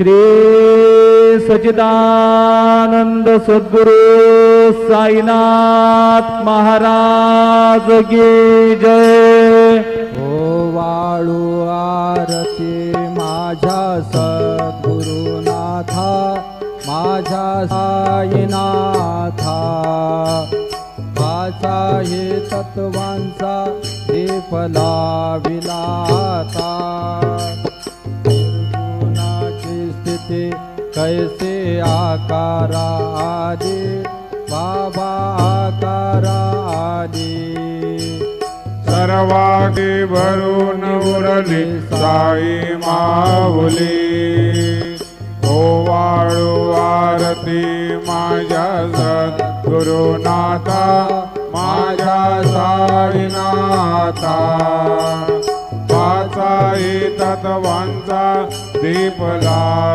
श्री सच्चिदानंद सद्गुरु साईनाथ महाराज की जय। ओ वाळू आरती माझ्या सद्गुरुनाथा, माझ्या साईनाथा, वाचा हे तत्वांचा दीप लाविला आता। निर्गुणाची स्थिती कैसे आकारा आली, बाबा आकारा आली। सर्वांगी भरून उरली साई माऊली, ओ वाळू आरती माझ्या सद्गुरुनाथा, माझ्या साईनाथा, वाचा हे तत्वांचा दीप लाव